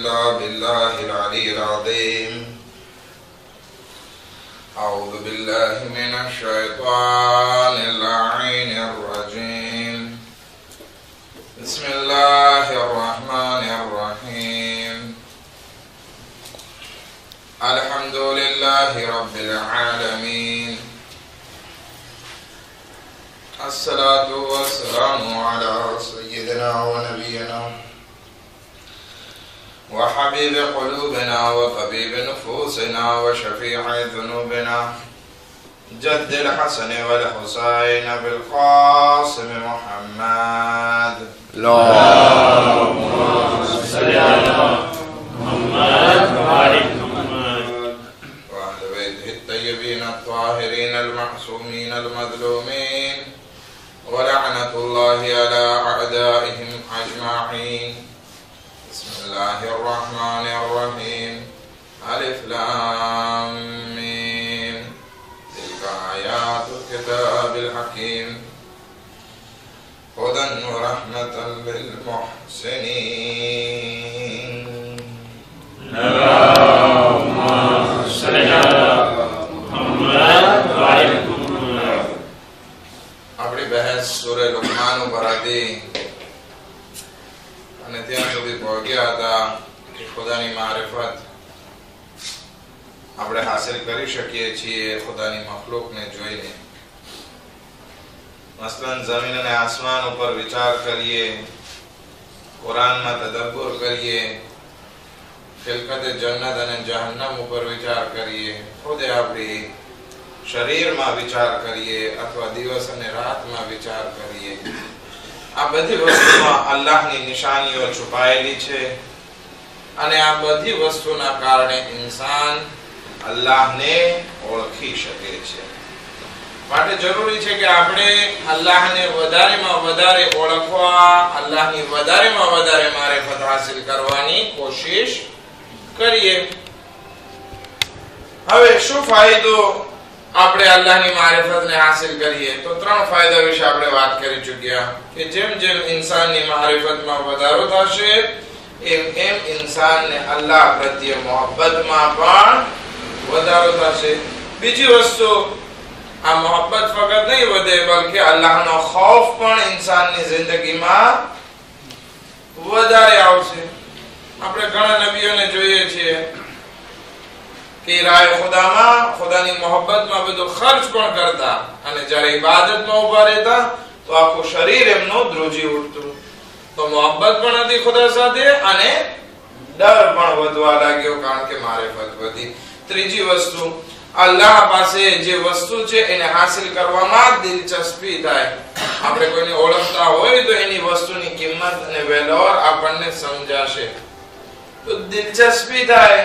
بالله العلي العظيم. أعوذ بالله من الشيطان اللعين الرجيم. بسم الله الرحمن الرحيم. الحمد لله رب العالمين. الصلاة والسلام على سيدنا ونبينا وحبيب قلوبنا وطبيب نفوسنا وشفيع ذنوبنا جد الحسن والحسين بالقاسم محمد. اللهم صل على محمد وعلى محمد وأهل بيته الطيبين الطاهرين المعصومين المظلومين ولعنة الله على أعدائهم أجمعين. بسم الله الرحمن الرحيم. ألف لام ميم. تلك آيات الكتاب الحكيم هدى ورحمة للمحسنين. اللهم صل على محمد وعلى محمد. આપણી બહેસ સૂરે લુકમાન ઉપર હતી અને ત્યાં સુધી પહોંચ્યા હતા કે ખુદાની મારિફત આપણે હાસિલ કરી શકીએ છીએ ખુદાની મખલૂકને જોઈને. મસલન જમીન અને આસમાન ઉપર વિચાર કરીએ, કુરાનમાં તદબ્બુર કરીએ, ખિલકત જન્નત અને જહન્નમ ઉપર વિચાર કરીએ, ખુદે આપણી શરીરમાં વિચાર કરીએ અથવા દિવસ અને રાતમાં વિચાર કરીએ. આ બધી વસ્તુમાં અલ્લાહની નિશાનીઓ છુપાયેલી છે અને આ બધી વસ્તુના કારણે ઇન્સાન અલ્લાહને ઓળખી શકે છે. માટે જરૂરી છે કે આપણે અલ્લાહને વધારેમાં વધારે ઓળખવા, અલ્લાહની વધારેમાં વધારે મારિફત હાસિલ કરવાની કોશિશ કરીએ. હવે શું ફાયદો આપણે અલ્લાહની મારિફતને હાસિલ કરીએ? તો ત્રણ ફાયદા વિશે આપણે વાત કરી ચૂક્યા કે જેમ જેમ ઇન્સાનની મારિફતમાં વધારો થશે એમ એમ ઇન્સાનને અલ્લાહ પ્રત્યે મોહબ્બતમાં પણ વધારો થશે. બીજી વસ્તુ, આ મોહબ્બત ફક્ત નહીં વધે બલકે અલ્લાહનો ખૌફ પણ ઇન્સાનની જિંદગીમાં વધારે આવશે. આપણે ઘણા નબીઓને જોઈએ છીએ કે રાય ખુદામાં, ખુદાની મોહબ્બતમાં બધો ખર્ચ પણ કરતા અને જ્યારે ઇબાદતમાં ઉભા રહેતા તો આખું શરીર એમનું ધ્રુજી ઉઠતું. તો મોહબ્બત પણ હતી ખુદા સાથે અને ડર પણ વધવા લાગ્યો કારણ કે મારિફત વધી. ત્રીજી વસ્તુ, અલ્લાહ પાસે જે વસ્તુ છે એને હાસિલ કરવામાં દિલચસ્પી થાય. આપણે કોઈને ઓળખતા હોય તો એની વસ્તુની કિંમત અને વેલ્યુ આપણને સમજાશે તો દિલચસ્પી થાય.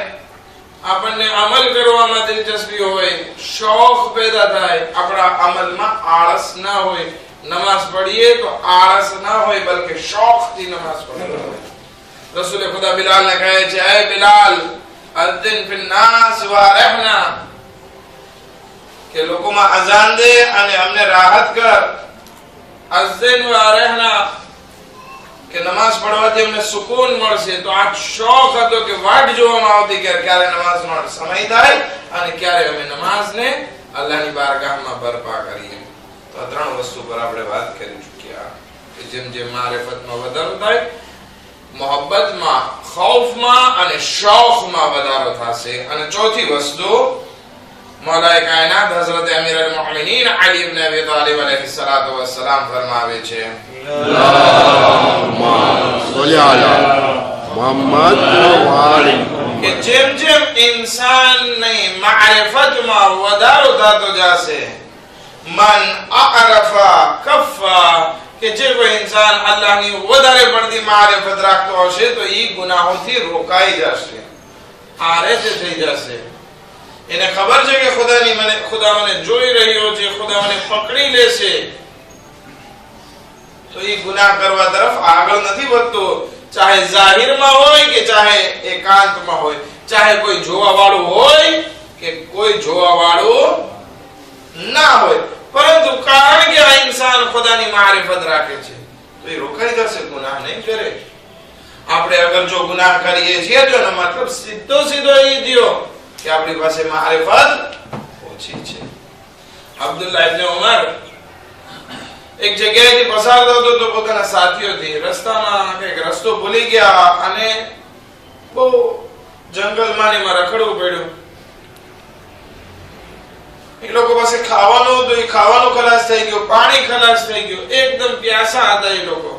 આપણને અમલ કરવામાં દિલચસ્પી હોય, શોખ પેદા થાય, આપણા અમલમાં આળસ ના હોય. નમાઝ પઢીએ તો આળસ ના હોય બલકે શોખથી નમાઝ પઢીએ. રસૂલે ખુદા બિલાલને કહે છે, એ બિલાલ અઝિન ફિન નાસ વરહના, કે લોકોમાં અઝાન દે અને અમને રાહત કર. અઝિન વરહના, કે નમાઝ પઢવાથી અમને સુકૂન મળશે. તો આ શોખ હતો કે વાટ જોવામાં આવતી કે ક્યારે નમાઝનો સમય થાય અને ક્યારે અમે નમાઝને અલ્લાહની બારગાહમાં બરપા કરીએ. તો આ ત્રણ વસ્તુ પર આપણે વાત કરી ચૂક્યા કે જેમ જેમ મારિફતમાં વધારો થાય, મોહબ્બતમાં, ખૌફમાં અને શોખમાં વધારો થશે. અને ચોથી વસ્તુ, મૌલાએ કાયનાત હઝરત અમીર અલ-મુમિનીન અલી ઇબ્ન અબી તાલિબ અલૈહિ સલાતુ વસ્સલામ ફરમાવે છે, કે જેમ જેમ ઇન્સાનની મારિફતમાં વધારો થતો જશે, મન અરફા કફા, કે જે કોઈ ઇન્સાન અલ્લાહની વધારે પડતી મારિફત રાખતો હશે તો એ ગુનાહોથી રોકાઈ જશે, આરેજ થઈ જશે. એને ખબર છે કે ખુદા મને જોઈ રહ્યો છે, ખુદા મને પકડી લેશે, તો એ ગુનાહ કરવા તરફ આગળ નથી વધતો. ચાહે જાહેરમાં હોય કે ચાહે એકાંતમાં હોય, ચાહે કોઈ જોવા વાળું હોય કે કોઈ જોવા વાળું ના હોય, પરંતુ કારણ કે આ ઇન્સાન ખુદાની મારિફત રાખે છે તો એ રોકાઈ જશે, ગુનાહ નહીં કરે. આપણે અગર જો ગુનાહ કરીએ છીએ તો એનો મતલબ સીધો એ થયો કે આપણી પાસે મારિફત ઓછી છે. અબ્દુલ્લાહ ઇબ્ન ઉમર એક જગ્યાએથી પસાર થતો તો પોતાના સાથીઓથી રસ્તામાં કંઈક રસ્તો ભૂલી ગયા અને બહુ જંગલમાં ને રખડવું પડ્યું. એ લોકો પાસે ખાવાનું હતું, એ ખાવાનું ખલાસ થઈ ગયું, પાણી ખલાસ થઈ ગયું, એકદમ પ્યાસા હતા એ લોકો.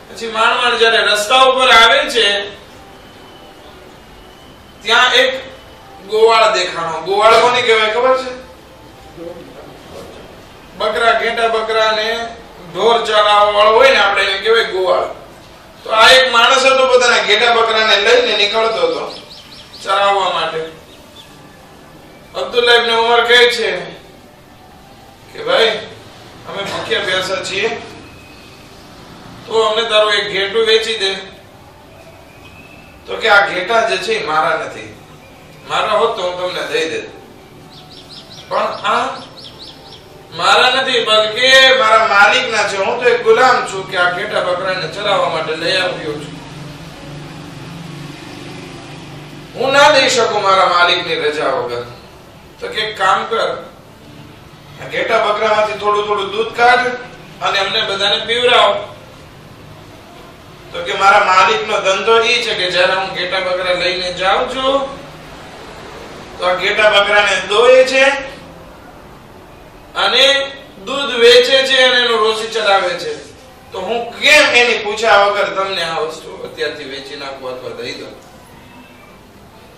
પછી માંડ જયારે રસ્તા ઉપર આવે છે ત્યાં એક ગોવાળ દેખાણો. ગોવાળ કોને કહેવાય ખબર છે? બકરા, ઘેટા બકરા ને ઢોર ચરાવવા વાળો હોય ને, આપણે એને કહેવાય ગોવાળ. તો આ એક માણસ હતો, પોતાના ઘેટા બકરાને લઈને નીકળતો હતો ચરાવવા માટે. અબ્દુલ્લાહ ઇબ્ન ઉમર કહે છે કે ભાઈ અમે ભૂખ્યા પ્યાસા છીએ, તો અમને તારો એક ઘેટું વેચી દે. તો કે આ ઘેટા જે છે મારા નથી, મારા હોત તો હું તમને દઈ દેત, પણ આ મારા નથી, બલકે મારા માલિકના છે. હું તો એક ગુલામ છું કે આ ઘેટા બકરાને ચરાવવા માટે લઈ આવ્યો છું. હું ના દઈ શકું મારા માલિકની રજા વગર. તો કે કામ કર, આ ઘેટા બકરામાંથી થોડું થોડું દૂધ કાઢ અને અમને બધાને પીવરાવ. તો કે મારા માલિકનો ધંધો એ છે કે જ્યારે હું ઘેટા બકરા લઈને જાઉં છું તો આ ઘેટા બકરાને દોય છે અને દૂધ વેચે છે અને એનો રોજી ચલાવે છે. તો હું કેમ એની પૂછ્યા વગર તમને આ વસ્તુ અત્યારથી વેચી નાખું અથવા દઈ દઉં?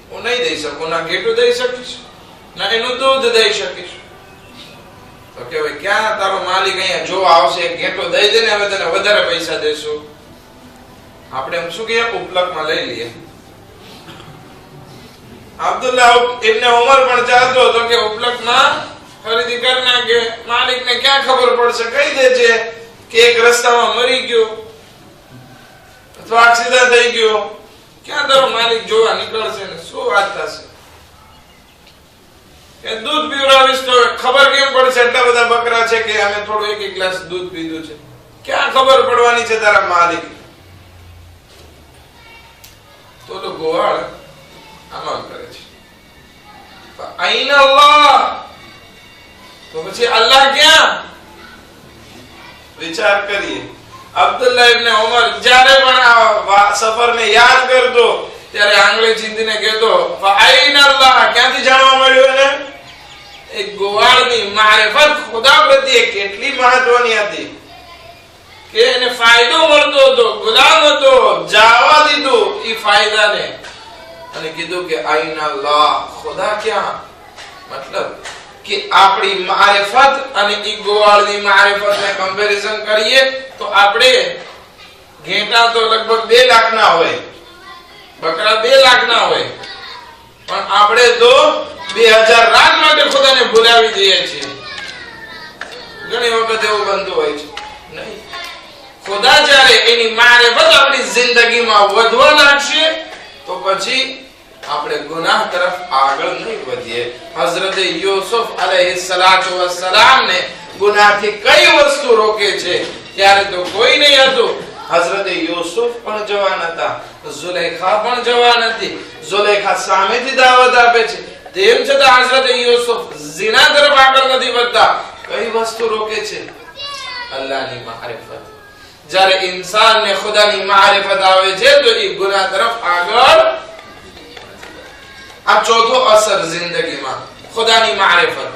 હું નહીં દઈ શકું. ના ઘેટું દઈ શકીશ, ના એનું દૂધ દઈ શકીશ. તો કે ભાઈ ક્યાં તારો માલિક અહીંયા જો આવશે, ઘેટો દઈ દે ને, હવે તને વધારે પૈસા દેશું. આપણે એમ શું કહીએ, ઉપલકમાં લઈ લઈએ. અબ્દુલ્લાહ ઇબ્ન ઉમર પણ ચાહતો હતો કે ઉપલકમાં ખરીદી કરી નાખે. માલિકને ક્યાં ખબર પડશે, કહી દે છે કે એક રસ્તામાં મરી ગયો અથવા એક્સિડન્ટ થઈ ગયો. ક્યાં તારો માલિક જોવા નીકળશે ને શું વાત થશે? કે દૂધ પીવડાવીશ તો ખબર કેમ પડશે એટલા બધા બકરા છે કે અમે થોડું એક ગ્લાસ દૂધ પીધું છે? ક્યાં ખબર પડવાની છે તારા માલિક? તો ગોવાળ આમ કરે છે, આઈન અલ્લાહ. તો પછી અલ્લાહ ક્યાં? વિચાર કરીએ. અબ્દુલ્લાહ ઇબ્ન ઉમર જ્યારે પણ આ સફરને યાદ કરતો ત્યારે આંગળી ચીંધીને કહેતો, આઈન અલ્લાહ. ક્યાંથી જાણવા મળ્યું એને? એક ગોવાળની મારિફત ખુદા પ્રત્યે કેટલી મહત્વની હતી કે એને ફાયદો મળતો હતો. ગુલામ હતો, જાવા દીધું એ ફાયદાને અને કીધું કે આઈન અલ્લાહ, ખુદા ક્યાં? મતલબ કે આપણી મારિફત અને ઈ ગોવાળની મારિફતને કમ્પેરિઝન કરીએ તો આપણે ઘેટા તો લગભગ 2 લાખના હોય, બકરા 2 લાખના હોય, પણ આપણે તો 2000 રાત માટે ખુદાને ભૂલાવી દઈએ છીએ. ઘણી વખત એવું બનતું હોય છે. નહીં, ખુદા જ્યારે એની મારિફત આપણી જિંદગીમાં વધવા લાગશે તો પછી આપણે ગુનાહ તરફ આગળ નહીં વધીએ. હઝરત યુસુફ અલૈહિસ્સલાતુ વસ્સલામ ને ગુનાહથી કઈ વસ્તુ રોકે છે? ત્યારે તો કોઈ નહીં હતું. હઝરત યુસુફ પણ જવાન હતા, ઝુલેખા પણ જવાન હતી. ઝુલેખા સામેથી દાવત આપે છે, તેમ છતાં હઝરત યુસુફ ઝિના તરફ આગળ નથી વધતા. કઈ વસ્તુ રોકે છે? અલ્લાહની મારિફત. જ્યારે ઇન્સાનને ખુદાની મારિફત આવે છે તો એ ગુનાહ તરફ આગળ. આ ચોથો અસર જિંદગીમાં ખુદાની મારિફત.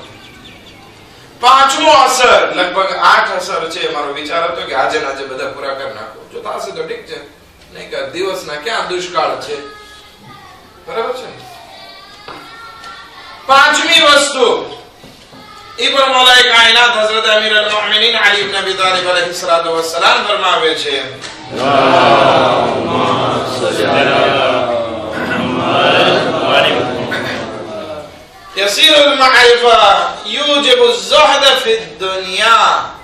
પાંચમો અસર, લગભગ 8 અસર છે. મારો વિચાર હતો કે આજે બધા પૂરા કરી નાખો. જો થશે તો ઠીક છે, નહીં કે દિવસના ક્યાં દુષ્કાળ છે. બરાબર છે. પાંચમી વસ્તુ એ પણ મૌલાએ કાયનાત હઝરત અમીર અલ-મુમિનીન અલી ઇબ્ન અબી તાલિબ અલૈહિસ્સલાતુ વસ્સલામ ફરમાવે છે, يسير المعرفة يوجب الزهد في الدنيا.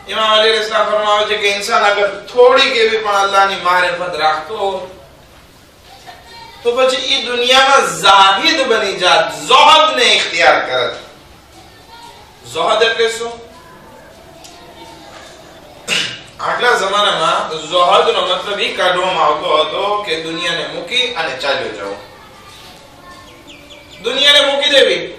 ઇમામ અલી અલ-ઇસ્લામ ફરમાવે છે કે ઇન્સાન અગર થોડીક એવી પણ અલ્લાહની મારિફત રાખતો તો પછી એ દુનિયામાં ઝાહિદ બની જાત, ઝુહદને ઇખ્તિયાર કરે. ઝુહદ એટલે શું? આગલા જમાનામાં ઝુહદનો મતલબ એ કાઢવામાં આવતો હતો કે દુનિયાને મૂકી અને ચાલ્યો જાવ. દુનિયાને મૂકી દેવી,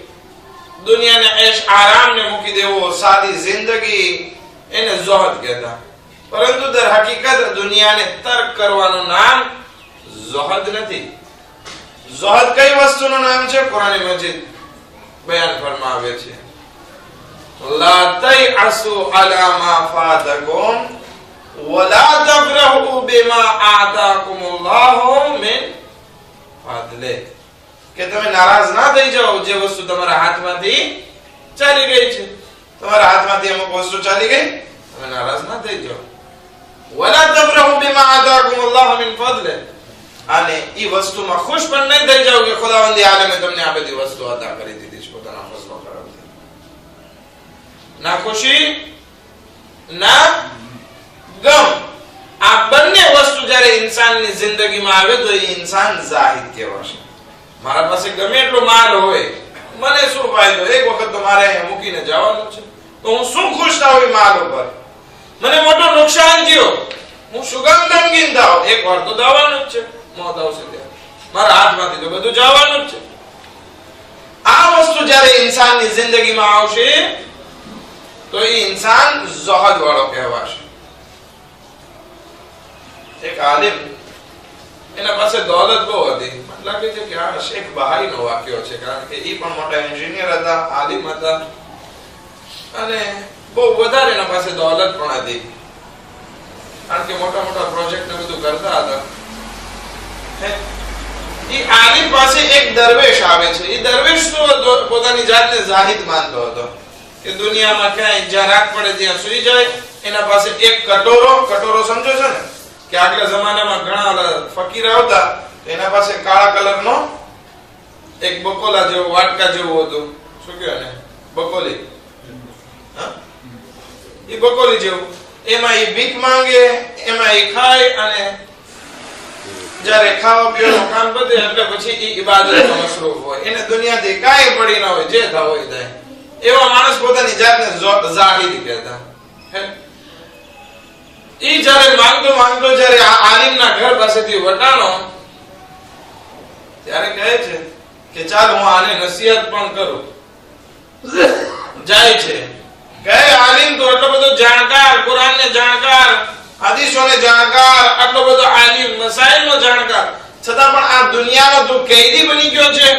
દુનિયાને ऐश આરામને મૂકી દેવો, સાદી જિંદગી, એને ઝુહદ કહેતા. પરંતુ દર હકીકત દુનિયાને તર્ક કરવાનું નામ ઝુહદ નથી. ઝુહદ કઈ વસ્તુનું નામ છે? કુરાન મજીદ બયાન ફરમાવે છે, લા તયઅસુ અલા મા ફાતકુમ વલા તફરહુ બિમા આતાકુમુલ્લાહુ મિન ફadલે. કે તમે નારાજ ના થઈ જાઓ જે વસ્તુ તમારા હાથમાંથી ચાલી ગઈ છે. તમારા હાથમાંથી અમુક વસ્તુ ચાલી ગઈ, તમે નારાજ ના થઈ જાઓ. વલા તફરહુ બિમા આતાકુમુલ્લાહુ મિન ફadલે, અને ઈ વસ્તુમાં ખુશ પણ નહીં થઈ જાઓ કે ખુદાવંદ આલમે તમને આ બધી વસ્તુ અતા કરી દીધી છે પોતાના ફઝલો કરમથી. ના ખુશી ના ગમ, આ બંને વસ્તુ જ્યારે ઇન્સાનની જિંદગીમાં આવે તો એ ઇન્સાન જાહિદ કહેવાશે. મારા પાસે ગમે એટલો માલ હોય, મને શું ફાયદો? એક વખત તો મારે અહીંયા મૂકીને જવાનું છે, તો હું શું ખુશ થાવ એ માલ ઉપર? મને મોટો નુકસાન થયો, હું શું કામ ગમગીન થાવ? એક વાર તો દાવાનું જ છે, મોત આવશે ત્યારે મારા હાથમાંથી તો બધું જવાનું જ છે. આ વસ્તુ જ્યારે ઇન્સાનની જિંદગીમાં આવશે તો એ ઇન્સાન ઝુહદ વાળો કહેવાશે. એક આલિમ, એના પાસે દોલત બહુ હતી. મને લાગે છે કે આ શેખ બહારીનો વાક્યો છે, કારણ કે એ પણ મોટા એન્જિનિયર હતા, આલિમ હતા, અને બહુ વધારે એના પાસે દોલત પણ હતી, કારણ કે મોટા મોટા પ્રોજેક્ટ ને બધું કરતા હતા. એ આલિમ પાસે એક દરવેશ આવે છે. એ દરવેશ તો પોતાની જાતને જાહિદ માનતો હતો કે દુનિયામાં ક્યાંય જ્યાં રાત પડે ત્યાં સુઈ જાય. એના પાસે એક કટોરો સમજો છો ને, કે આગલા જમાનામાં ઘણા ફકીર આવતા તો એના પાસે કાળા કલરનો એક બકોલા જેવો વાટકા જેવું હતું. શું કહેવાય ને, બકોલી. એ બકોલી જેવું, એમાં એ ભીખ માંગે, એમાં એ ખાય, અને જ્યારે ખાવા પીવાનું કામ પતે એટલે પછી એ ઇબાદતમાં મશરૂફ હોય. એને દુનિયાથી કાંઈ પડી ના હોય, જે થાવ હોય થાય. એવા માણસ પોતાની જાતને જાહિદ કહેતા. ઈ જ્યારે માંગતો જ્યારે આ આલિમના ઘર પાસેથી વટાણો, ત્યારે કહે છે કે ચાલ હું આને નસીહત પણ કરું. જાય છે, કહે આલિમ તો એટલો બધો જાણકાર, કુરાનને જાણકાર, હદીસોને જાણકાર, આટલો બધો આલિમ, મસાઈલનો જાણકાર, છતાં પણ આ દુનિયાનો તું કૈદી બની ગયો છે.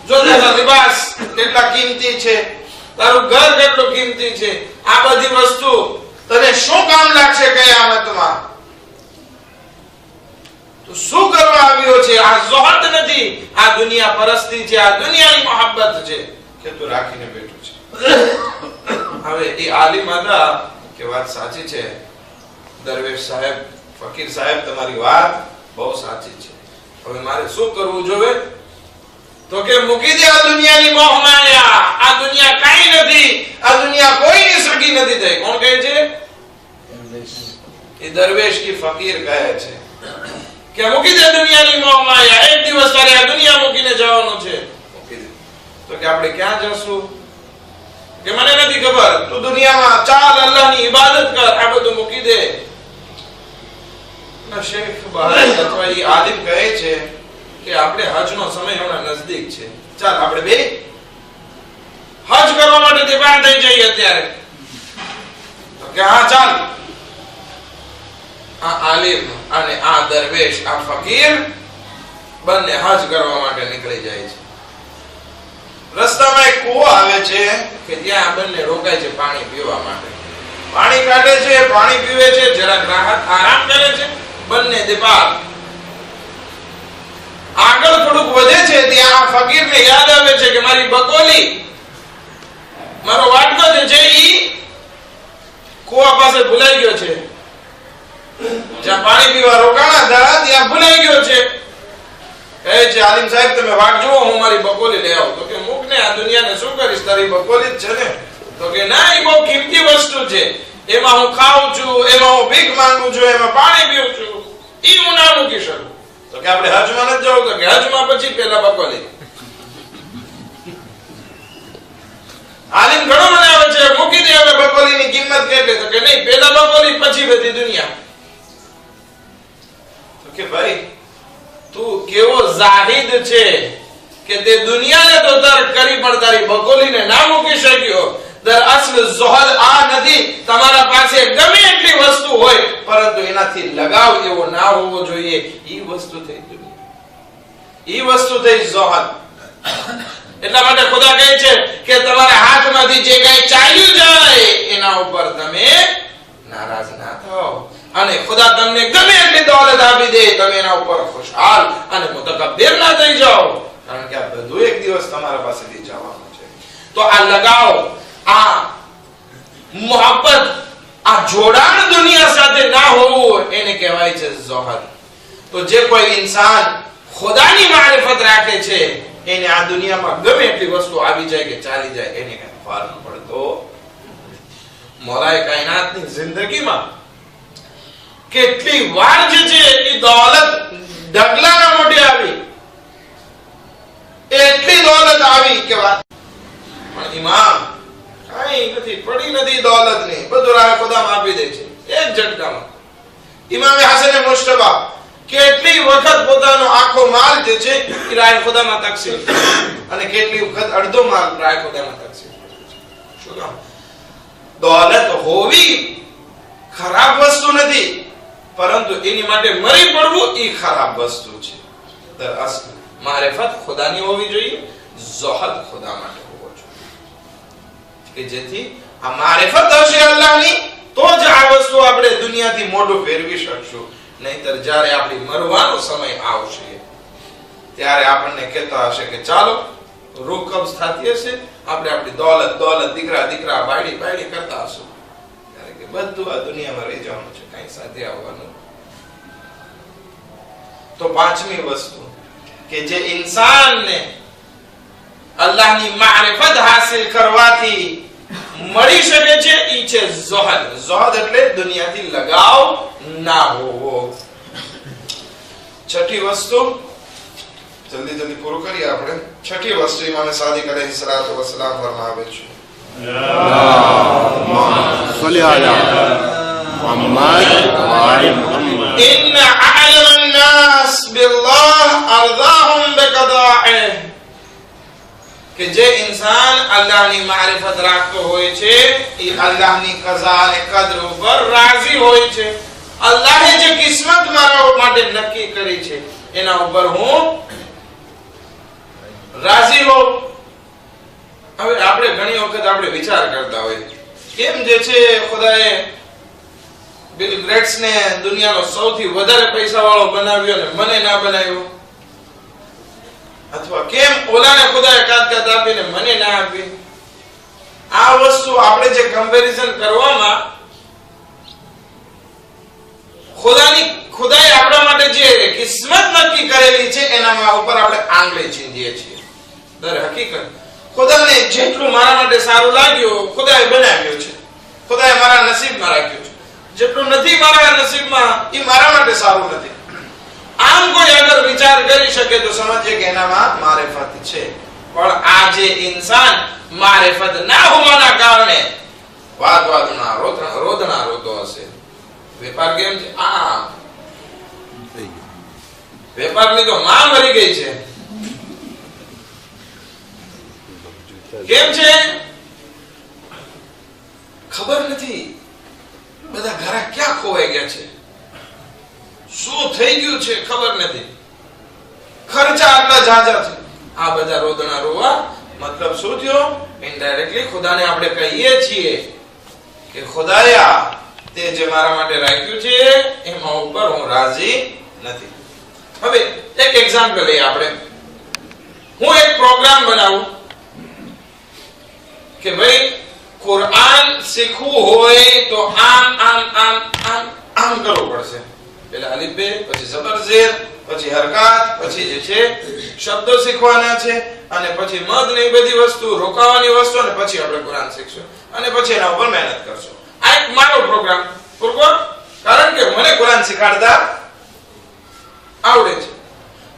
જો તારા લિબાસ કેટલા કિંમતી છે, તારું ઘર કેટલું કિંમતી છે, આ બધી વસ્તુ તને શું કામ લાગશે કયામતમાં? તું શું કરવા આવ્યો છે? આ ઝુહદ નથી, આ દુનિયા પરસ્તી છે, આ દુનિયાની મોહબ્બત છે કે તું રાખીને બેઠો છે. હવે એ આલિમ હતા કે વાત સાચી છે, દરવેશ સાહેબ, ફકીર સાહેબ, તમારી વાત બહુ સાચી છે. હવે મારે શું કરવું જોઈએ? તો કે મૂકી દે આ દુનિયાની મોહ માયા. આ દુનિયા કાઈ નથી, આ દુનિયા કોઈની સગી નથી થઈ. કોણ કહે છે? એ દરવેશ કી ફકીર કહે છે કે મૂકી દે દુનિયાની મોહ માયા. એક દિવસ તારે આ દુનિયા મૂકીને જવાનું છે, મૂકી દે. તો કે આપણે ક્યાં જશું? કે મને નથી ખબર, તું દુનિયામાં ચાલ, અલ્લાહની ઇબાદત કર, આ બધું મૂકી દે. ના શેખ બહારી અથવા એ આલિમ કહે છે કે આપણે હજનો સમય હમણાં નજદીક છે, ચાલ આપણે બે હજ કરવા માટે તૈયાર થઈ જઈએ અત્યારે. તો કે હા ચાલ. આ આલિમ અને આ દરવેશ, આ ફકીર બંને હજ કરવા માટે નીકળી જાય છે. રસ્તામાં એક કૂવો આવે છે કે ત્યાં બંને રોકાય છે પાણી પીવા માટે. પાણી કાઢે છે, પાણી પીવે છે, જરાક રાહત આરામ કરે છે. બંને દીપાર આગળ થોડુંક વધે છે ત્યાં આ ફકીરને યાદ આવે છે કે મારી બકોલી, મારો વાટકો છે ઈ કૂવા પાસે ભૂલાઈ ગયો છે. જ્યાં પાણી પીવા રોકાણા હતા ત્યાં ભૂલાઈ ગયો છે. કહે છે આલિમ સાહેબ તમે વાટ જુઓ, હું મારી બકોલી લઈ આવું. તો કે મૂક ને, આ દુનિયાને શું કરીશ, તારી બકોલી જ છે ને. તો કે ના, એ બહુ કિંમતી વસ્તુ છે, એમાં હું ખાઉં છું, એમાં હું ભીખ માંગુ છું, એમાં પાણી પીઉં છું, ઈ હું ના મૂકી શકું. તો કે આપણે હજમાં નથી જવું? તો કે હજમાં પછી પેલા બકોલી. આલિમ ઘણો મને આવે છે, મૂકી દે હવે બકોલીની કિંમત કેટલી, તો કે નહીં પેલા બકોલી પછી બધી દુનિયા. તો કે ભાઈ તું કેવો જાહિદ છે કે તે દુનિયાને તો તર્ક કરી પણ તારી બકોલીને ના મૂકી શક્યો. દરઅસલ ઝુહદ આ નથી, તમારા પાસે ગમે એટલી વસ્તુ હોય પરંતુ એનાથી લગાવ એવો ના હોવો જોઈએ. ઈ વસ્તુ થઈ દુનિયા, ઈ વસ્તુ થઈ ઝુહદ. એટલા માટે ખુદા કહે છે કે તમારા હાથમાંથી જે કઈ ચાલ્યું જાય એના ઉપર તમે નારાજ ના થાઓ, અને ખુદા તમને ગમે એટલી દોલત આપી દે તમે એના ઉપર ખુશહાલ અને મુતકબ્બિર ના થઈ જાઓ, કારણ કે આ બધું એક દિવસ તમારા પાસેથી જવાનું છે. તો આ લગાવ, આ મોહબ્બત, આ જોડાણ દુનિયા સાથે ના હોવું એને કહેવાય છે ઝુહદ. તો જે કોઈ ઇન્સાન ખુદાની મારિફત રાખે છે એને આ દુનિયામાં ગમે એટલી વસ્તુ આવી જાય કે ચાલી જાય એને કઈ ફરક પડતો. મોલાએ કાયનાતની જિંદગીમાં કેટલી વાર જે છે એ દોલત ઢગલાના મોઢે આવી, એટલી દોલત આવી કે વાત. પણ ઇમામ કઈ નથી પડી નથી દોલતની, બધું રાહ ખુદામાં આપી દે છે એક ઝટકામાં. ઇમામે હસન મુશ્તબા કેટલી વખત પોતાનો આખો માલ જે છે એ રાહ ખુદામાં તકસીમ, અને કેટલી વખત અડધો માલ રાહ ખુદામાં તકસીમ. શું કામ? દોલત હોવી ખરાબ વસ્તુ નથી, પરંતુ એની માટે મરી પડવું એ ખરાબ વસ્તુ છે. દરઅસલ મારિફત ખુદાની હોવી જોઈએ, ઝુહદ ખુદા માટે હોવો જોઈએ, કે જેથી આ મારિફત હશે અલ્લાહની તો જ આ વસ્તુ આપણે દુનિયાથી મોઢું ફેરવી શકશું. નહીતર જ્યારે આપણી મરવાનો સમય આવશે ત્યારે આપણને કહેતા હશે કે ચાલો રૂહ કબ્ઝ થતી હશે, આપણે આપણી દોલત દીકરા બાયડી કરતા હશું, ત્યારે કે બધું આ દુનિયામાં રહી જવાનું છે, કઈ સાથે આવવાનું. તો પાંચમી વસ્તુ કે જે ઇન્સાનને અલ્લાહની મારિફત હાસિલ કરવાથી મળી શકે છે ઈ છે ઝુહદ. ઝુહદ એટલે દુનિયાથી લગાવ ના હોવો. છઠ્ઠી વસ્તુ જલ્દી પૂરું કરીએ આપણે. છઠ્ઠી વસ્તુ ઇમામ સાદિક અલૈહિ સલાતુ વસલામ ફરમાવે છે إن أعلم الناس بالله أرضاهم بقضائه. કે જે ઇન્સાન અલ્લાહની મારિફત રાખતો હોય છે એ અલ્લાહની કઝા અને કદર ઉપર રાજી હોય છે. અલ્લાહે જે કિસ્મત મારા માટે નક્કી કરી છે એના ઉપર હું રાજી હોઉં. હવે આપણે ઘણી વખત આપણે વિચાર કરતા હોય કેમ જે છે ખુદાએ બિલ ગેટ્સ ને દુનિયાનો સૌથી વધારે પૈસા વાળો બનાવ્યો ને મને ના બનાવ્યો, અથવા કેમ ઓલાને ખુદાએ કાત આપીને મને ના આપી. આ વસ્તુ આપણે જે કમ્પેરિઝન કરવામાં ખુદાએ આપણા માટે જે કિસ્મત નક્કી કરેલી છે એના ઉપર આપણે આંગળી ચીંધીએ છીએ. દર હકીકત ખુદાને જેટલું મારા માટે સારું લાગ્યું ખુદાએ બનાવ્યું છે, ખુદાએ મારા નસીબમાં રાખ્યું છે. જેટલું નથી મારા નસીબમાં એ મારા માટે સારું નથી. આમ કોઈ અગર વિચાર કરી શકે તો સમજીએ કે એનામાં મારિફત છે. પણ આ જે ઇન્સાન મારિફત ના હોવાના કારણે વાદના રોદના રોતો હશે. વેપાર કેમ છે? આ વેપારની તો માં મરી ગઈ છે. કેમ છે ખબર નથી. બધા ઘરા ક્યાં ખોવાઈ ગયા છે, શું થઈ ગયું છે ખબર નથી. ખર્ચા આટલા ઝાઝા છે. આ બધા રોદણા રોવા મતલબ શું થયો? ઇનડાયરેક્ટલી ખુદાને આપણે કહીએ છીએ કે ખુદાયા તે જે મારા માટે રાખ્યું છે એમાં ઉપર હું રાજી નથી. હવે એક એક્ઝામ્પલ લઈએ આપણે. હું એક પ્રોગ્રામ બનાવું કે ભાઈ કુરાન શીખવું હોય તો આમ કરવું પડશે. પેલા અલીફ બે, પછી ઝબર ઝેર, પછી હરકત, પછી જે છે શબ્દો શીખવાના છે, અને પછી મદ ને બધી વસ્તુ રોકાવાની વસ્તુ, અને પછી આપણે કુરાન શીખશું, અને પછી એના ઉપર મહેનત કરશું. આ એક મારો પ્રોગ્રામ પૂરો, કારણ કે મને કુરાન શીખવાડતા આવડે છે.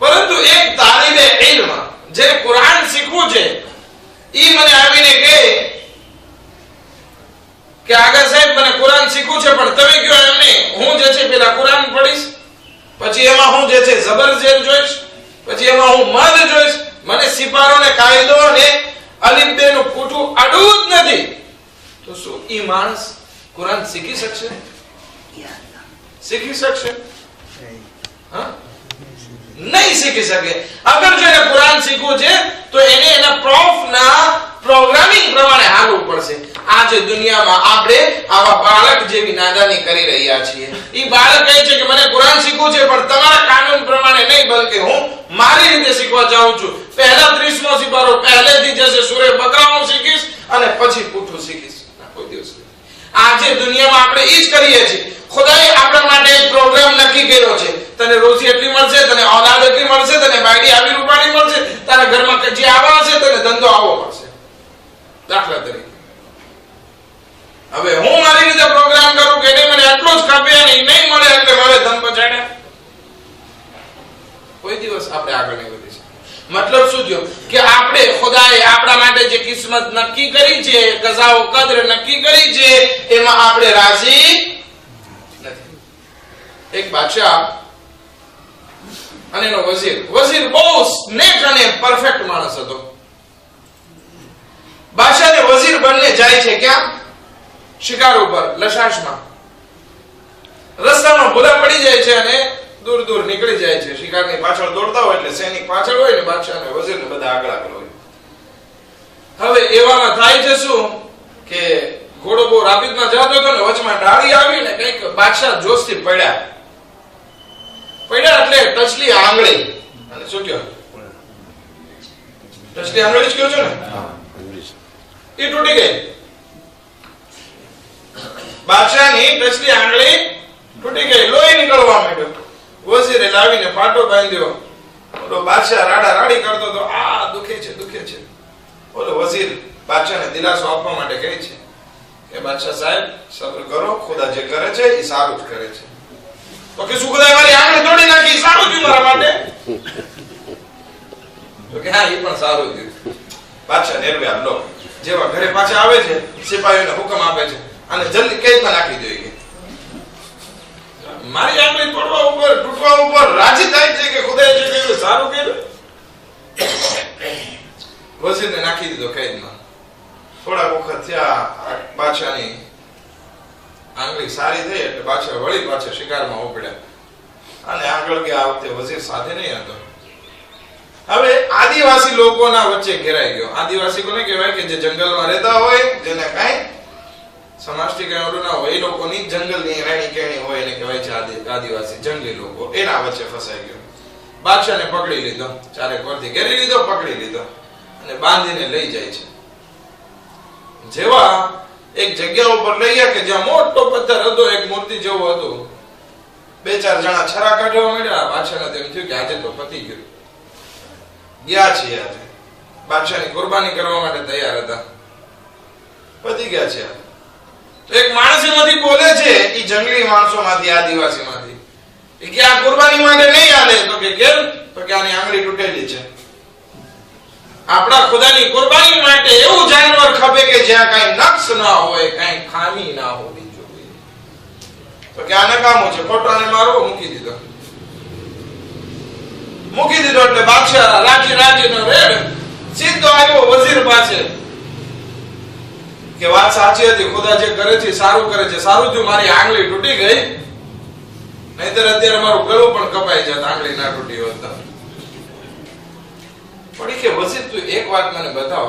પરંતુ એક તાલીબે ઇલ્મ જે કુરાન શીખવું છે ઈ મને આવીને કહે કે આગળ સાહેબ મને કુરાન શીખવું છે, પણ તમે કહો એમ નહીં, હું જે છે પેલા કુરાન પઢીશ, પછી એમાં હું જે છે જબરજેર જોઈશ, પછી એમાં હું મદ જોઈશ, મને સિપારો ને કાયદો ને અલીફ બે નું પૂઠું આડું જ નથી, તો શું ઈ માણસ કુરાન શીખી શકશે? શીખી શકશે? હા, નહીં શીખી શકે. અગર જો એને કુરાન શીખવું છે તો એને એના પ્રોફના પ્રોગ્રામિંગ પ્રમાણે હાલવું પડશે. આજે દુનિયામાં આપણે આવા બાળક જેવી નાદાની કરી રહ્યા છીએ. ઈ બાળક કહે છે કે મને કુરાન શીખવું છે, પણ તમારા કાનૂન પ્રમાણે નહીં, બલકે હું મારી રીતે શીખવા ચાહું છું. પહેલા 30મો સિપારો પહેલેથી જશે, સૂરે બકરાઓ શીખીશ અને પછી પૂઠું શીખીશ. કોઈ દિવસ આજે દુનિયામાં આપણે ઈ જ કરીએ છીએ. ખુદાએ આપણા માટે એક પ્રોગ્રામ નક્કી કર્યો છે. તને રોજી એટલી મળશે, તને ઓલાદ એટલી મળશે, તને બાયડી આવી રૂપાણી મળશે, તારા ઘરમાં જે આવવા હશે તને ધંધો આવો મળશે. દાખલા તરીકે હવે હું મારી રીતે પ્રોગ્રામ કરું કે નહીં, મને આટલો જ ખપે અને નહીં મળે એટલે મારે ધન પછાડ્યા, કોઈ દિવસ આપણે આગળ નહીં વધી શકીએ. મતલબ શું થયો કે આપણે ખુદાએ આપણા માટે જે કિસ્મત નક્કી કરી છે, કઝા ઓ કદર નક્કી કરી છે, એમાં આપણે રાજી નથી. એક બાદશાહ અને એનો વઝીર બહુ નેક અને પરફેક્ટ માણસ હતો. બાદશાહ ને વઝીર બંને જાય છે ક્યાં? શિકાર ઉપર, લશાશમાં. રસ્તામાં ભૂલા પડી જાય છે અને દૂર દૂર નીકળી જાય છે. શિકારની પાછળ દોડતા હોય એટલે સૈનિક પાછળ હોય ને બાદશાહ ને વઝીર ને બધા આગળ આગળ હોય. હવે એવામાં થાય છે શું કે ઘોડો બહુ રાપિદમાં જતો હતો ને વચમાં ડાળી આવી ને કંઈક બાદશાહ જોશથી પડ્યા એટલે ટચલી આંગળી, અને શું કહ્યું? ટચલી આંગળી જ કહ્યું છે ને, એ તૂટી ગઈ. બાદશાહની ટચલી આંગળી તૂટી ગઈ, લોહી નીકળવા માંડ્યું. વઝીરે લાવીને પાટો બાંધ્યો. ઓલો બાદશાહ રાડા રાડી કરતો તો આ દુખે છે. ઓલો વઝીર બાદશાહને દિલાસો આપવા માટે કહે છે કે બાદશાહ સાહેબ સબ્ર કરો, ખુદા જે કરે છે એ સારું જ કરે છે. તો કે શું ખુદાએ મારી આંગળી તોડી નાખી, સારું થયું મારા માટે? તો કે હા, એ પણ સારું થયું. બાદશાહ નિર્ભય લો, જેવા ઘરે પાછા આવે છે સિપાહીઓને હુકમ આપે છે અને જલ્દી કેદમાં નાખી દો. મારી આંગળી તોડવા ઉપર તૂટવા ઉપર રાજી થાય છે કે ખુદાએ જે કર્યું સારું કર્યું. વઝીરને નાખી દીધો કેદમાં. થોડા વખત થયા, બાદશાહની આંગળી સારી થઈ એટલે બાદશાહ વળી પાછા શિકારમાં ઉપડ્યા અને આગળ ગયા. આ વખતે વઝીર સાથે નહીં હતો. હવે આદિવાસી લોકોના વચ્ચે ઘેરાઈ ગયો. આદિવાસી કોને કહેવાય? કે જે જંગલમાં રહેતા હોય, જેને કાંઈ સમાજથી કઈ ઓલું ના હોય, એ લોકોની જંગલની રહેણી કહેણી હોય એને કહેવાય છે આદિવાસી, જંગલી લોકો. એના વચ્ચે ફસાઈ ગયો. બાદશાહને પકડી લીધો, ચારેક વરથી ઘેરી લીધો, પકડી લીધો અને બાંધીને લઈ જાય છે. જેવા એક જગ્યા ઉપર લઈ ગયા કે જ્યાં મોટો પથ્થર હતો, એક મૂર્તિ જેવો હતો. બે ચાર જણા છરા કાઢવા માંડ્યા. બાદશાહને તેમ થયું કે આજે તો પતી ગયું, ગયા છે. આજે બાદશાહની કુરબાની કરવા માટે તૈયાર હતા, પતી ગયા છે. તો એક માણસ એમાંથી બોલે છે, એ જંગલી માણસોમાંથી, આદિવાસીમાંથી, કે આ કુરબાની માટે નહીં આલે. તો કે કેમ? તો કે આની આંગળી તૂટેલી છે. આપણા ખુદાની કુરબાની માટે એવું જાનવર ખપે કે જ્યાં કઈ નક્સ ના હોય, કઈ ખામી ના હોવી જોઈએ. તો કે આ નકામો છે, ખોટાને મારવો. મૂકી દીધો એટલે બાદશાહ રાજીનો રેડ સીધો આવ્યો વઝીર પાસે કે વાત સાચી હતી, ખુદા જે કરે છે સારું કરે છે, સારું થયું મારી આંગળી તૂટી ગઈ, નહીતર અત્યારે મારું ગળું પણ કપાઈ જાત આંગળી ના તૂટી હોત. પણ કે વઝીર તું એક વાત મને બતાવ,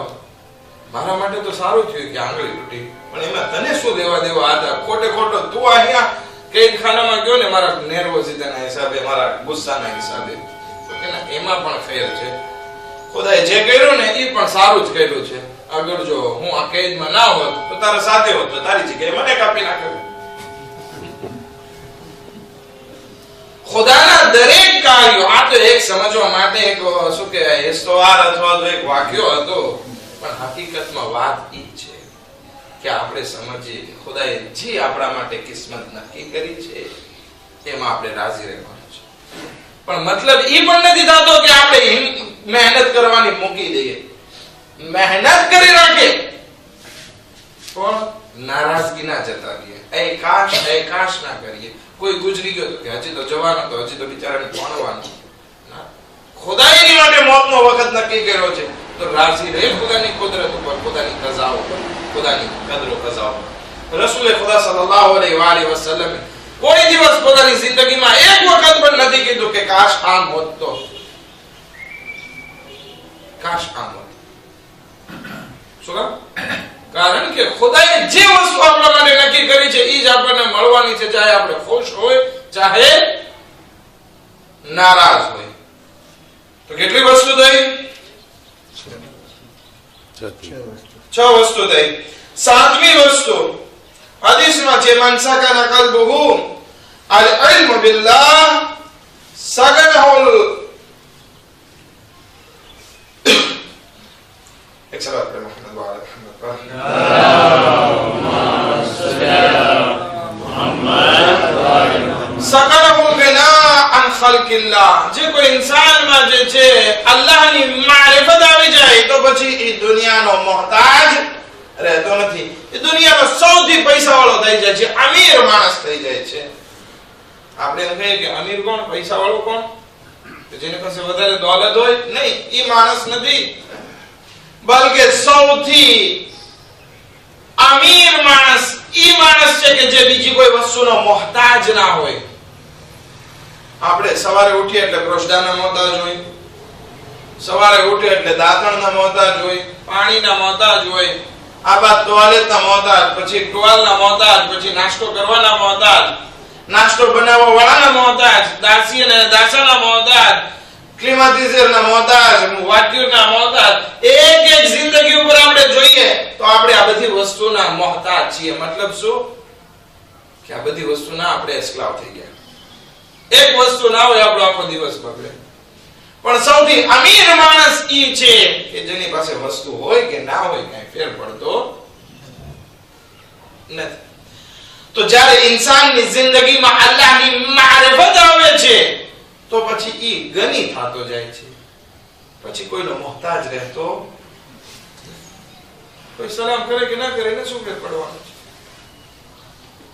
મારા માટે તો સારું થયું કે આંગળી તૂટી, પણ એમાં તને શું લેવા દેવા હતા? ખોટે ખોટો તું અહીંયા કેદખાનામાં ગયો ને મારા નેર્વોસિતાના હિસાબે, મારા ગુસ્સાના હિસાબે. એમાં પણ ફેર છે. ખુદાએ જે કર્યું ને એ પણ સારું જ કર્યું છે. અગર જો હું આ કેદમાં ના હોત તો તારા સાથે હોત તો તારી જગ્યાએ મને કાપી નાખ્યો. ખુદાના દરેક કાર્યો, આ તો એક સમજવા માટે એક શું કહેવાય ઇસ્તવાર અથવા તો એક વાક્યો હતો, પણ હકીકતમાં વાત ઈ છે કે આપણે સમજીએ કે ખુદાએ જે આપણા માટે કિસ્મત નક્કી કરી છે એમાં આપણે રાજી રહેવાનું છે. પણ મતલબ ઈ પણ નથી થતો કે આપણે મહેનત કરવાની મૂકી દઈએ. મહેનત કરી રાખે કોણ? નારાજગી ના જતાવીએ, એ કાશ ના કરીએ. કોઈ ગુજરી ગયો તો કે હજી તો જવાનો, તો હજી તો બિચારાને ભણવાનું. ખુદાઈની માટે મોતનો વખત નક્કી કર્યો છે તો રાજી રહે ખુદાની કુદરત ઉપર, ખુદાની કઝા ઉપર, ખુદાની કદરો કઝા ઉપર. રસૂલે ખુદા સલ્લલ્લાહુ અલૈહિ વસલ્લમ કોઈ દિવસ પોતાની જિંદગીમાં એક વખત પણ નથી કીધું કે કાશ આમ હોત તો, કાશ આમ હોત. શું કામ? કારણ કે ખુદાએ જે વસ્તુ આપણા માટે નક્કી કરી છે એ જ આપણને મળવાની છે, ચાહે આપણે ખુશ હોય ચાહે નારાજ હોય. તો કેટલી વસ્તુ થઈ? 6 વસ્તુ થઈ. 7મી વસ્તુ હદીસમાં છે મન સકન કલ્બુહુ અલ ઇલ્મ બિલ્લાહ સગનહુલ એક સલાત પર મોહમ્મદ વાલે સગનહુલ ગના અન ખલ્કિલ્લાહ. જે કોઈ ઇન્સાનમાં જે છે અલ્લાહની મારિફત આવી જાય તો પછી એ દુનિયાનો મોહતાજ રહેતો નથી. એ દુનિયાનો સૌથી પૈસાવાળો થઈ જાય છે, અમીર માણસ થઈ જાય છે. આપણે એમ કહીએ કે અમીર કોણ, પૈસાવાળો કોણ? જેની પાસે વધારે દોલત હોય? નહીં, એ માણસ નથી. બલકે સૌથી અમીર માણસ એ માણસ છે કે જે બીજી કોઈ વસ્તુનો મોહતાજ ના હોય. આપણે સવારે ઉઠીએ એટલે બ્રશદાના મોહતાજ હોય, સવારે ઉઠીએ એટલે દાંતણના મોહતાજ હોય, પાણીના મોહતાજ હોય, આ બાદ ટોયલેટના મોહતાજ, પછી ટોયલના મોહતાજ, પછી નાસ્તો કરવાના મોહતાજ, નાસ્તો બનાવવા વાળાના મોહતાજ, દાસી અને દાસાના મોહતાજ, ક્લિમાટિઝરના મોહતાજ, વાટ્યુના મોહતાજ. એક જિંદગી ઉપર આપણે જોઈએ તો આપણે આ બધી વસ્તુના મોહતાજ છીએ. મતલબ શું? કે આ બધી વસ્તુના આપણે એસ્ક્લાવ થઈ ગયા. એક વસ્તુ ના હોય આપણો આખો દિવસ બગડે. પણ સૌથી અમીર માણસ ઈ છે કે જેની પાસે વસ્તુ હોય કે ના હોય કઈ ફેર પડતો નથી. તો જ્યારે ઇન્સાનની જિંદગીમાં અલ્લાહની મારિફત આવે છે તો પછી ઈ ગની થતો જાય છે, પછી કોઈનો મોહતાજ રહેતો. કોઈ સલામ કરે કે ના કરે એને શું ફેર પડવાનો છે?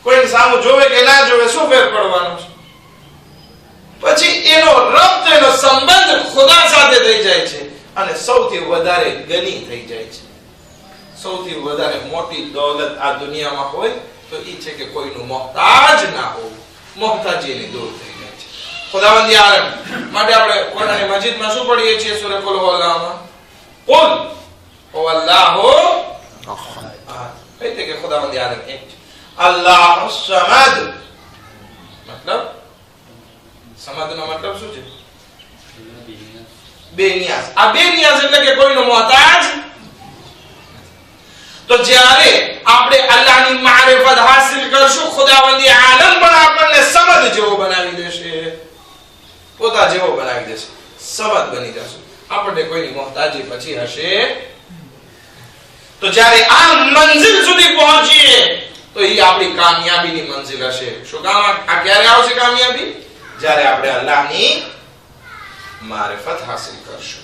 કોઈ સામું જોવે કે ના જોવે શું ફેર પડવાનો છે? પછી એનો રબ્ત, એનો સંબંધ ખુદા સાથે થઈ જાય છે અને સૌથી વધારે ગની થઈ જાય છે. સૌથી વધારે મોટી દોલત આ દુનિયામાં હોય તો ઈ છે કે કોઈનું મોહતાજ ના હોય, મોહતાજીની દૂર થઈ જાય છે. ખુદાવંદી આલમ માટે આપણે કુરાન મજીદમાં શું પઢીએ છીએ? સૂરા કુલ હુવલ્લાહમાં કુલ હુવલ્લાહુ અહદ. એટલે કે ખુદાવંદી આલમ એક છે. અલ્લાહુ સમદ. મતલબ સમાધનો મતલબ શું છે? બેનિયાઝ. આ બેનિયાઝ એટલે કે કોઈનો મોહતાજ. તો જ્યારે આપણે અલ્લાહની મારિફત હાસિલ કરશું ખુદાવંદી આલમ પણ આપણને સમદ જેવો બનાવી દેશે, પોતા જેવો બનાવી દેશે, સમદ બની જશું. આપણે કોઈની મોહતાજી પછી હશે. તો જ્યારે આ મંજિલ સુધી પહોંચીએ તો એ આપણી કામયાબીની મંજિલ હશે. શું કામ? આ ક્યારે આવશે કામયાબી? જ્યારે આપણે અલ્લાહની મારિફત હાસિલ કરશું.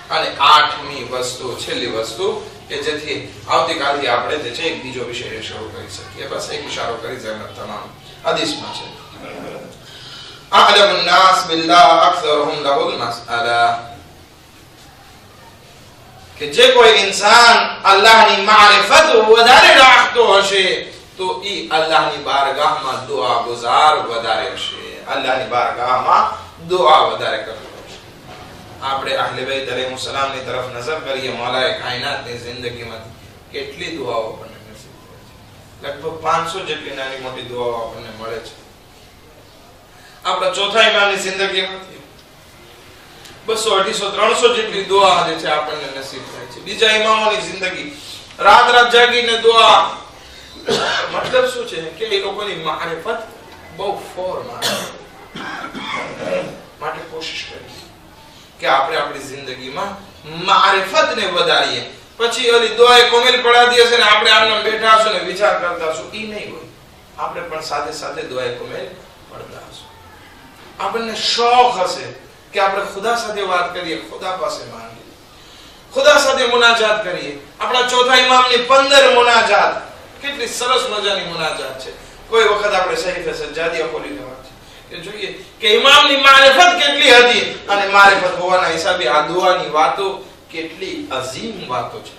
અને 8મી વસ્તુ, છેલ્લી વસ્તુ કે જેથી આવતીકાલથી આપણે જે છે એક બીજો વિષય શરૂ કરી શકીએ. બસ એક ઇશારો કરી જમત તમામ હદીસમાં છે. અઅલમુન નાસ બિલ્લાહ અક્સરુહુમ લહુલ મસઅલા. કે જે કોઈ ઇન્સાન અલ્લાહની મારિફત વધારે રાખતો હશે તો ઈ અલ્લાહની બારગાહમાં દુઆ ગુઝાર વધારે હશે, અલ્લાહની બારગાહમાં દુઆ વધારે કરતો હશે. આપણે અહલે બેત અલૈહિમ સલામની તરફ નજર કરીએ. મૌલાએ કાયનાતની જિંદગીમાં કેટલી દુઆઓ આપણને નસીબ થાય છે. લગભગ 500 જેટલી નાની મોટી દુઆઓ આપણને મળે છે. આપણા ચોથા ઇમામની જિંદગીમાંથી 200, 250, 300 જેટલી દુઆ જે છે આપણને નસીબ થાય છે. બીજા ઇમામોની જિંદગી રાત રાત જાગીને દુઆ. મતલબ શું છે કે એ લોકોની મારિફત બહુ ફોરમાં માટે કોશિશ કરીએ કે આપણે આપણી જિંદગીમાં મારિફતને વધારીએ. પછી ઓલી દુઆએ કોમેલ પડાવી હશે ને આપણે આમને બેઠા હશું ને વિચાર કરતા હશું, ઈ નહીં હોય. આપણે પણ સાથે સાથે દુઆએ કોમેલ પડતા હશું. આપણને શોખ હશે કે આપણે ખુદા સાથે વાત કરીએ, ખુદા પાસે માંગીએ, ખુદા સાથે મુનાજાત કરીએ. આપણા ચોથા ઇમામની 15 મુનાજાત કેટલી સરસ મજાની મુનાજાત છે. કોઈ વખત આપણે સહીફે સજ્જાદિયા ખોલી લેવા છે કે જોઈએ કે ઇમામની મારિફત કેટલી હતી અને મારિફત હોવાના હિસાબે આ દુઆની વાતો કેટલી અઝીમ વાતો છે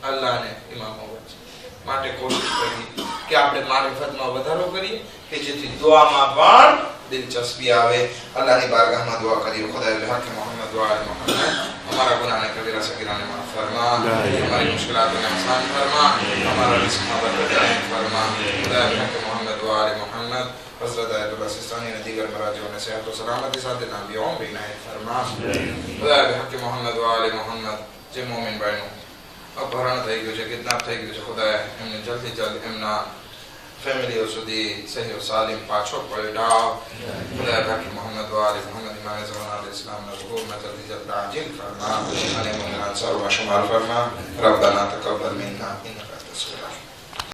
અલ્લાહ ને ઇમામો વચ્ચે. માટે કોશિશ કરીએ કે આપણે મારિફતમાં વધારો કરીએ કે જેથી દુઆમાં પણ દિલચસ્પી આવે. અલ્લાહની બારગાહમાં દુઆ કરીએ. ખુદાએ બિહક મોહમ્મદ વ આલે મોહમ્મદ हमारा गुनाह ने कबीरा सगीरा ने माफ फरमा, हमारी मुश्किलातों ने आसान फरमा, हमारा रिस्क में बरकत फरमा. खुदा के मोहम्मद व आले मोहम्मद हज़रत आयतुल्लाह सिस्तानी ने दीगर मराजियों ने सेहत और सलामती साथ नबियों भी इनायत फरमा. खुदा के मोहम्मद व आले मोहम्मद जे मोमिन बहनों अपहरण થઈ ગયું છે, કિડનેપ થઈ ગયું છે, ખુદાએ એમને જલ્દી જલ્દ એમના ફેમિલીઓ સુધી સહી સાલિમ પાછો પલટાવ. ખુદાએ બાકી મોહમ્મદ વ આલે મોહમ્મદ ઇમામ ઝમાન અલ ઇસ્લામ ના ઝુહૂરમાં જલ્દી જલ્દ તાજીલ ફરમા અને મોમિનાત સર્વ શુમાર ફરમા. રબ્બના તકબ્બલ મિન્ના ઇન્નકા અંતસ સમીઉલ